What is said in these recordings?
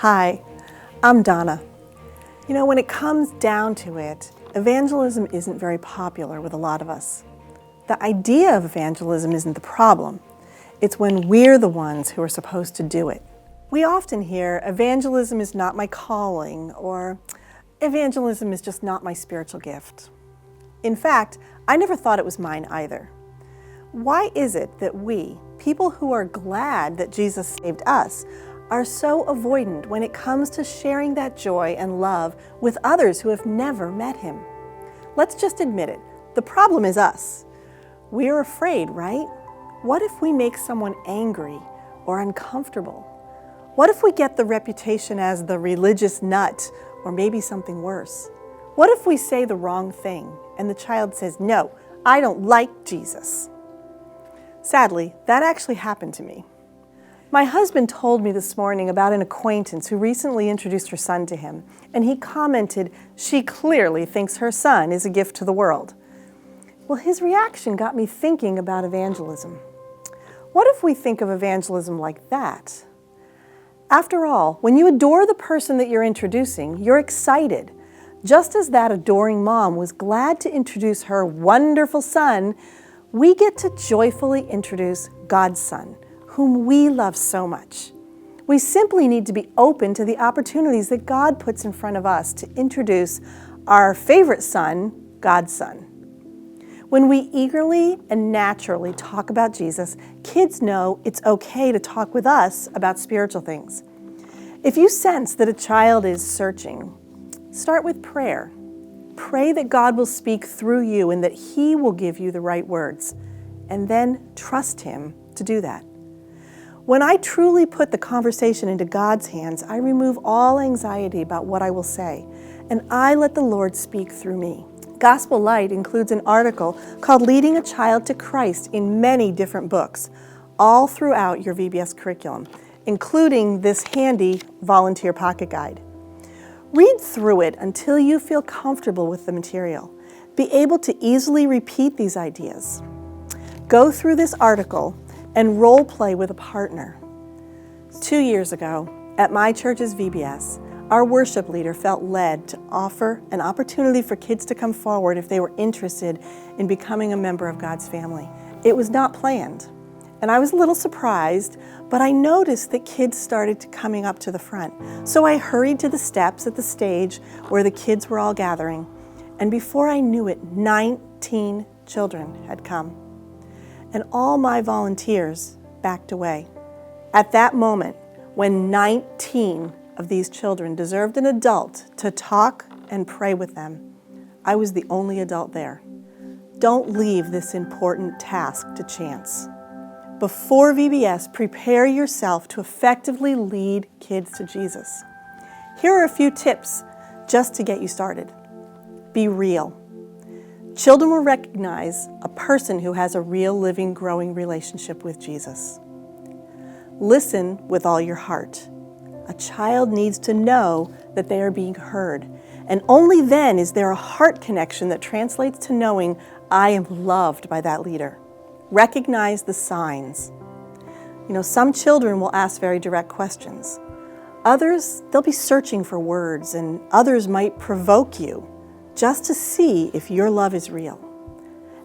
Hi, I'm Donna. You know, when it comes down to it, evangelism isn't very popular with a lot of us. The idea of evangelism isn't the problem. It's when we're the ones who are supposed to do it. We often hear, evangelism is not my calling, or evangelism is just not my spiritual gift. In fact, I never thought it was mine either. Why is it that we, people who are glad that Jesus saved us, are so avoidant when it comes to sharing that joy and love with others who have never met Him? Let's just admit it, the problem is us. We're afraid, right? What if we make someone angry or uncomfortable? What if we get the reputation as the religious nut, or maybe something worse? What if we say the wrong thing and the child says, "No, I don't like Jesus"? Sadly, that actually happened to me. My husband told me this morning about an acquaintance who recently introduced her son to him, and he commented, "She clearly thinks her son is a gift to the world." Well, his reaction got me thinking about evangelism. What if we think of evangelism like that? After all, when you adore the person that you're introducing, you're excited. Just as that adoring mom was glad to introduce her wonderful son, we get to joyfully introduce God's Son, whom we love so much. We simply need to be open to the opportunities that God puts in front of us to introduce our favorite son, God's Son. When we eagerly and naturally talk about Jesus, kids know it's okay to talk with us about spiritual things. If you sense that a child is searching, start with prayer. Pray that God will speak through you and that He will give you the right words, and then trust Him to do that. When I truly put the conversation into God's hands, I remove all anxiety about what I will say, and I let the Lord speak through me. Gospel Light includes an article called Leading a Child to Christ in many different books, all throughout your VBS curriculum, including this handy volunteer pocket guide. Read through it until you feel comfortable with the material. Be able to easily repeat these ideas. Go through this article and role play with a partner. 2 years ago, at my church's VBS, our worship leader felt led to offer an opportunity for kids to come forward if they were interested in becoming a member of God's family. It was not planned, and I was a little surprised, but I noticed that kids started coming up to the front. So I hurried to the steps at the stage where the kids were all gathering, and before I knew it, 19 children had come. And all my volunteers backed away. At that moment, when 19 of these children deserved an adult to talk and pray with them, I was the only adult there. Don't leave this important task to chance. Before VBS, prepare yourself to effectively lead kids to Jesus. Here are a few tips just to get you started. Be real. Children will recognize a person who has a real, living, growing relationship with Jesus. Listen with all your heart. A child needs to know that they are being heard, and only then is there a heart connection that translates to knowing I am loved by that leader. Recognize the signs. You know, some children will ask very direct questions. Others, they'll be searching for words, and others might provoke you just to see if your love is real.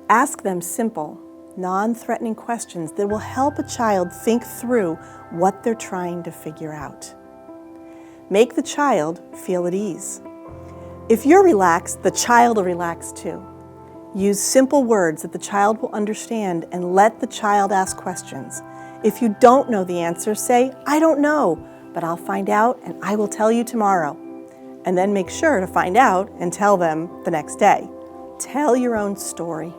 Ask them simple, non-threatening questions that will help a child think through what they're trying to figure out. Make the child feel at ease. If you're relaxed, the child will relax too. Use simple words that the child will understand and let the child ask questions. If you don't know the answer, say, "I don't know, but I'll find out and I will tell you tomorrow." And then make sure to find out and tell them the next day. Tell your own story.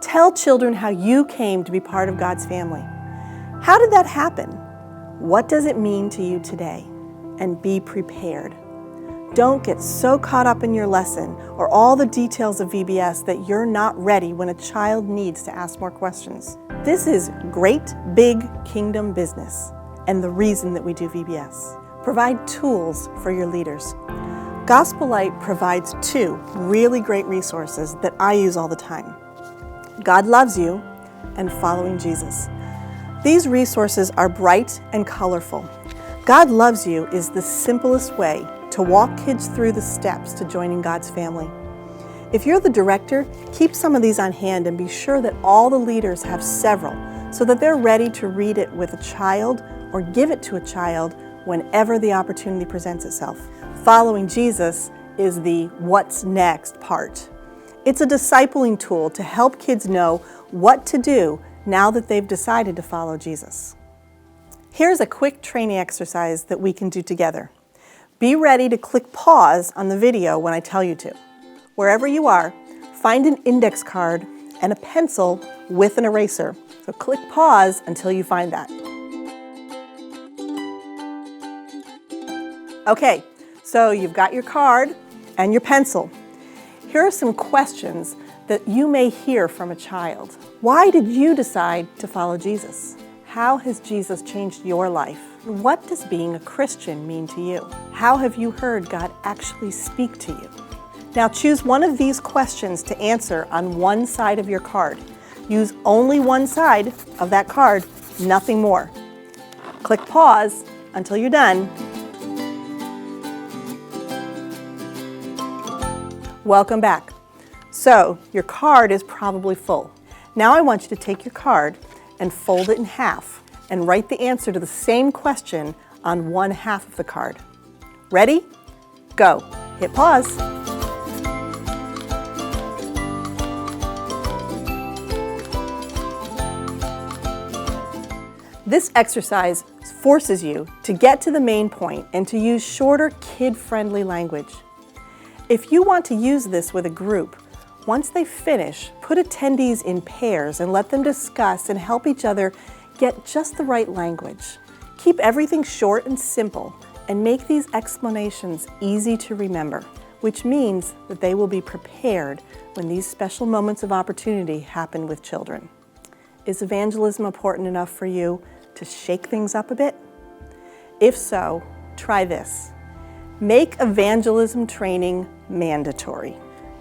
Tell children how you came to be part of God's family. How did that happen? What does it mean to you today? And be prepared. Don't get so caught up in your lesson or all the details of VBS that you're not ready when a child needs to ask more questions. This is great, big kingdom business, and the reason that we do VBS. Provide tools for your leaders. Gospel Light provides 2 really great resources that I use all the time: God Loves You and Following Jesus. These resources are bright and colorful. God Loves You is the simplest way to walk kids through the steps to joining God's family. If you're the director, keep some of these on hand and be sure that all the leaders have several so that they're ready to read it with a child or give it to a child whenever the opportunity presents itself. Following Jesus is the what's next part. It's a discipling tool to help kids know what to do now that they've decided to follow Jesus. Here's a quick training exercise that we can do together. Be ready to click pause on the video when I tell you to. Wherever you are, find an index card and a pencil with an eraser. So click pause until you find that. Okay, so you've got your card and your pencil. Here are some questions that you may hear from a child. Why did you decide to follow Jesus? How has Jesus changed your life? What does being a Christian mean to you? How have you heard God actually speak to you? Now choose one of these questions to answer on one side of your card. Use only one side of that card, nothing more. Click pause until you're done. Welcome back. So your card is probably full. Now I want you to take your card and fold it in half and write the answer to the same question on one half of the card. Ready? Go. Hit pause. This exercise forces you to get to the main point and to use shorter, kid-friendly language. If you want to use this with a group, once they finish, put attendees in pairs and let them discuss and help each other get just the right language. Keep everything short and simple and make these explanations easy to remember, which means that they will be prepared when these special moments of opportunity happen with children. Is evangelism important enough for you to shake things up a bit? If so, try this. Make evangelism training mandatory.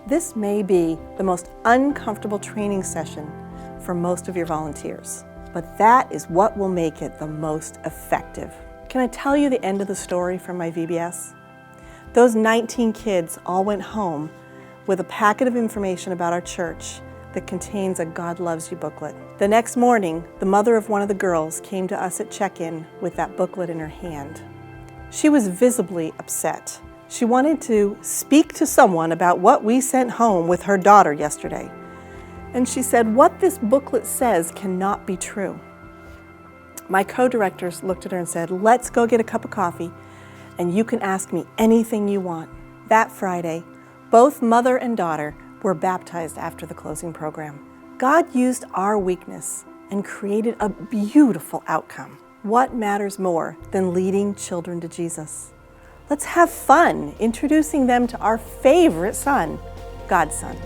This may be the most uncomfortable training session for most of your volunteers, but that is what will make it the most effective. Can I tell you the end of the story from my VBS? Those 19 kids all went home with a packet of information about our church that contains a God Loves You booklet. The next morning, the mother of one of the girls came to us at check-in with that booklet in her hand. She was visibly upset. She wanted to speak to someone about what we sent home with her daughter yesterday. And she said, what this booklet says cannot be true. My co-directors looked at her and said, let's go get a cup of coffee and you can ask me anything you want. That Friday, both mother and daughter were baptized after the closing program. God used our weakness and created a beautiful outcome. What matters more than leading children to Jesus? Let's have fun introducing them to our favorite son, God's Son.